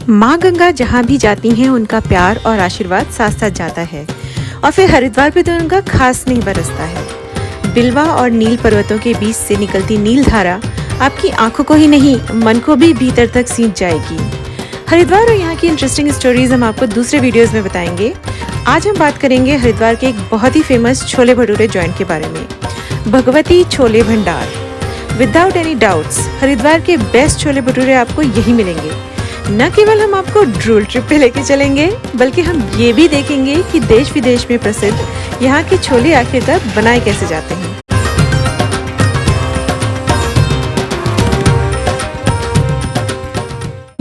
माँ गंगा जहाँ भी जाती हैं उनका प्यार और आशीर्वाद साथ साथ जाता है और फिर हरिद्वार पे तो उनका खास नहीं बरसता है। बिलवा और नील पर्वतों के बीच से निकलती नील धारा आपकी आंखों को ही नहीं मन को भी भीतर तक सींच जाएगी। हरिद्वार और यहाँ की इंटरेस्टिंग स्टोरीज हम आपको दूसरे वीडियोस में बताएंगे। आज हम बात करेंगे हरिद्वार के एक बहुत ही फेमस छोले भटूरे जॉइंट के बारे में, भगवती छोले भंडार। विदाउट एनी डाउट्स हरिद्वार के बेस्ट छोले भटूरे आपको यही मिलेंगे। न केवल हम आपको ड्रूल ट्रिप पे लेके चलेंगे बल्कि हम ये भी देखेंगे कि देश विदेश में प्रसिद्ध यहाँ के छोले आखिरकार बनाए कैसे जाते हैं।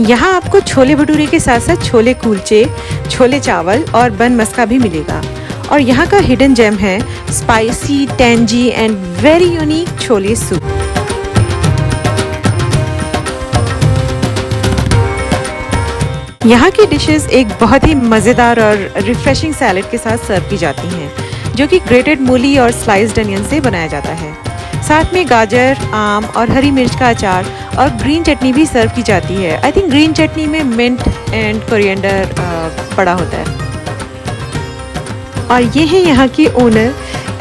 यहाँ आपको छोले भटूरे के साथ साथ छोले कुलचे, छोले चावल और बन मस्का भी मिलेगा। और यहाँ का हिडन जेम है spicy, tangy and very unique chole soup. यहाँ की डिशेस एक बहुत ही मज़ेदार और रिफ्रेशिंग सैलेड के साथ सर्व की जाती हैं, जो कि ग्रेटेड मूली और स्लाइस्ड अनियन से बनाया जाता है। साथ में गाजर, आम और हरी मिर्च का अचार और ग्रीन चटनी भी सर्व की जाती है। आई थिंक ग्रीन चटनी में मिंट एंड कोरिएंडर पड़ा होता है। और ये है यहाँ की owner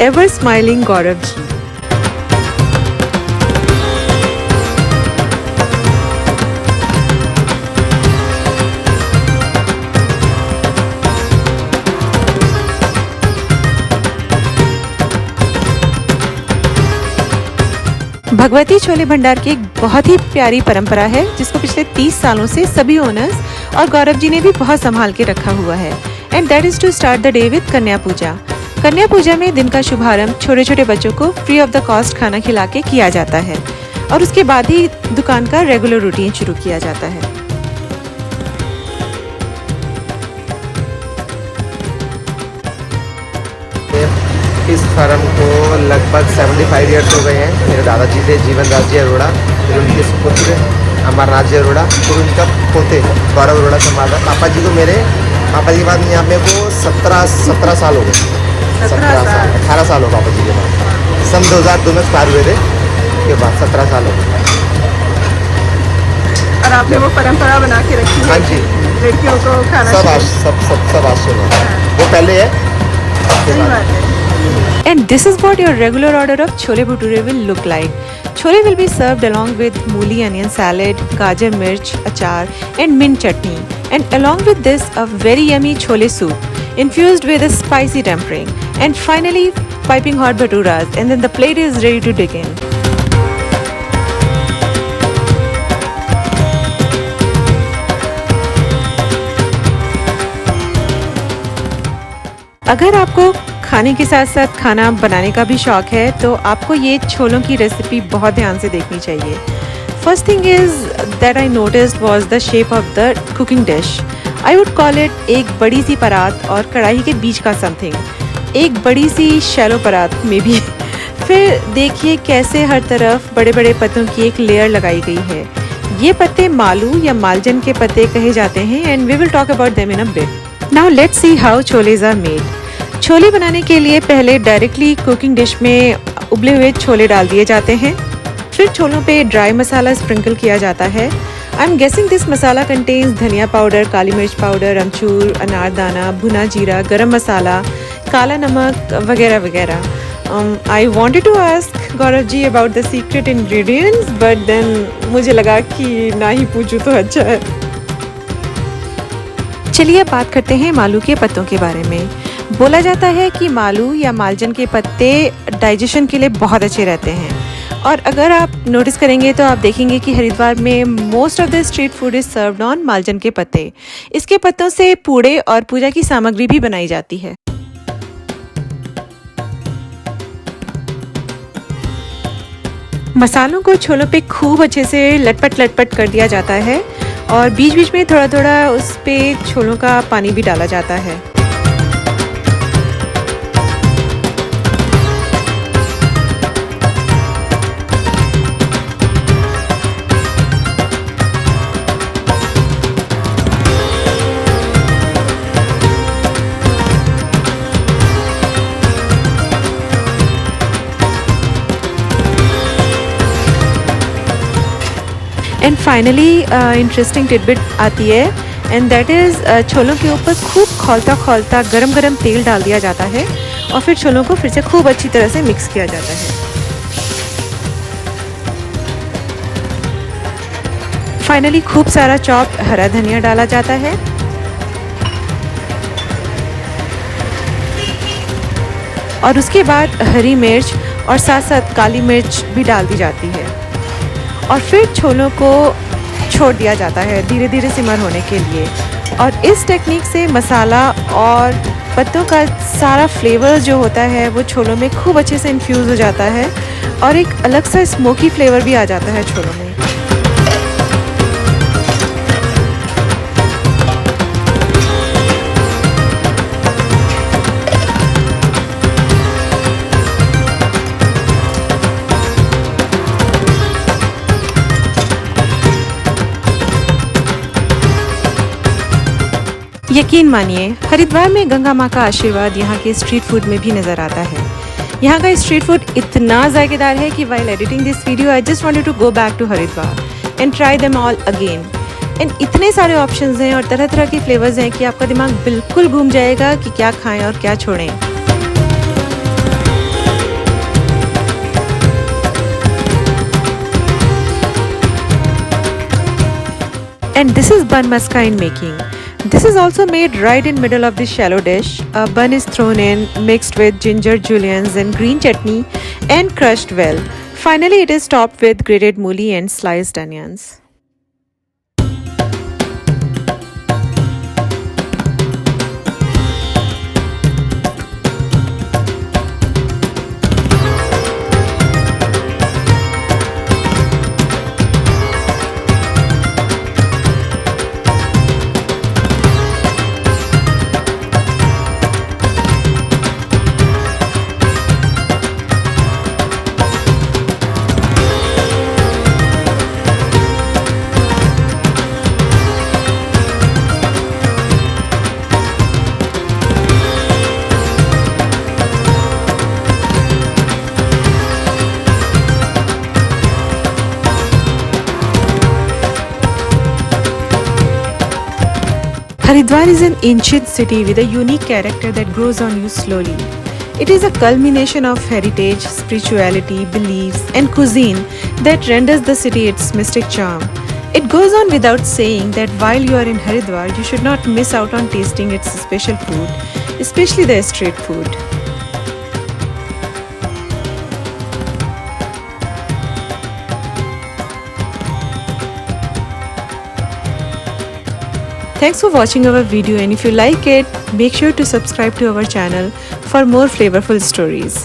ever smiling Gaurav ji. Bhagwati chole भंडार की एक बहुत ही प्यारी परंपरा है जिसको पिछले 30 सालों से सभी ओनर्स और गौरव जी ने भी बहुत संभाल के रखा हुआ है। And that is to start the day with Kanya Puja. कन्या पूजा में दिन का शुभारंभ छोटे छोटे बच्चों को फ्री ऑफ द कॉस्ट खाना खिला के किया जाता है और उसके बाद ही दुकान का रेगुलर रूटीन शुरू किया जाता है। इस फार्म को लगभग 75 ईयर्स हो गए हैं। मेरे दादाजी थे जीवन राज जी अरोड़ा, फिर उनके सुपुत्र अमरनाथ जी अरोड़ा, फिर उनका पोते गौरव अरोड़ा संभाला। पापा जी को मेरे पापा जी के बाद यहाँ पे को 17 साल हो गए। 18 साल हो पापा जी के बाद। सन 2002 में स्टार्ट हुए थे, उसके बाद 17 साल हो गए। और आपने वो परंपरा बना के रखी है? हाँ जी, लड़कियों को खाना सब आशीर्वाद वो पहले है। And this is what your regular order of chole bhature will look like. Chole will be served along with mooli onion salad, gajar mirch, achar and mint chutney. And along with this, a very yummy chole soup infused with a spicy tempering. And finally, piping hot bhaturas. And then the plate is ready to dig in. अगर आपको खाने के साथ साथ खाना बनाने का भी शौक है तो आपको ये छोलों की रेसिपी बहुत ध्यान से देखनी चाहिए। First thing is that I noticed was the shape of the cooking dish. I would call it एक बड़ी सी परात और कढ़ाई के बीच का समथिंग, एक बड़ी सी शैलो परात में भी। फिर देखिए कैसे हर तरफ बड़े बड़े पत्तों की एक लेयर लगाई गई है। ये पत्ते मालू या मालजन के पत्ते कहे जाते हैं and we will talk about them in a bit. Now let's see how choles are made. Chole बनाने के लिए पहले डायरेक्टली कुकिंग डिश में उबले हुए छोले डाल दिए जाते हैं। फिर छोलों पे ड्राई मसाला स्प्रिंकल किया जाता है। I am guessing this masala contains धनिया पाउडर, काली मिर्च पाउडर, अमचूर, अनारदाना, भुना जीरा, गरम मसाला, काला नमक वगैरह वगैरह। I wanted to ask Gaurav ji about the secret ingredients but then मुझे लगा कि ना ही पूछूं तो अच्छा है। चलिए अब बात करते हैं मालू के पत्तों के बारे में। बोला जाता है कि मालू या मालजन के पत्ते डाइजेशन के लिए बहुत अच्छे रहते हैं। और अगर आप नोटिस करेंगे तो आप देखेंगे कि हरिद्वार में most of the street food is served on मालजन के पत्ते। इसके पत्तों से पूड़े और पूजा की सामग्री भी बनाई जाती है। मसालों को छोलों पे खूब अच्छे से लटपट कर दिया जाता है और बीच बीच में थोड़ा थोड़ा उस पे छोलों का पानी भी डाला जाता है। एंड फाइनली इंटरेस्टिंग टिडबिट आती है एंड दैट इज़ छोलों के ऊपर खूब खौलता खौलता गरम गरम तेल डाल दिया जाता है और फिर छोलों को फिर से खूब अच्छी तरह से मिक्स किया जाता है। फाइनली खूब सारा चॉप हरा धनिया डाला जाता है और उसके बाद हरी मिर्च और साथ साथ काली मिर्च भी डाल दी जाती है और फिर छोलों को छोड़ दिया जाता है धीरे धीरे सिमर होने के लिए। और इस टेक्निक से मसाला और पत्तों का सारा फ्लेवर जो होता है वो छोलों में खूब अच्छे से इन्फ्यूज़ हो जाता है और एक अलग सा स्मोकी फ्लेवर भी आ जाता है छोलों में। यकीन मानिए, हरिद्वार में गंगा माँ का आशीर्वाद यहाँ के स्ट्रीट फूड में भी नज़र आता है। यहाँ का स्ट्रीट फूड इतना जायकेदार है कि while editing this video I just wanted to go back to Haridwar and try them all again. And इतने सारे ऑप्शंस हैं और तरह तरह के फ्लेवर्स हैं कि आपका दिमाग बिल्कुल घूम जाएगा कि क्या खाएं और क्या छोड़ें। And this is bun maska in making. This is also made right in middle of this shallow dish. A bun is thrown in, mixed with ginger juliennes and green chutney and crushed well. Finally, it is topped with grated mooli and sliced onions. Haridwar is an ancient city with a unique character that grows on you slowly. It is a culmination of heritage, spirituality, beliefs, and cuisine that renders the city its mystic charm. It goes on without saying that while you are in Haridwar, you should not miss out on tasting its special food, especially the street food. Thanks for watching our video, and if you like it, make sure to subscribe to our channel for more flavorful stories.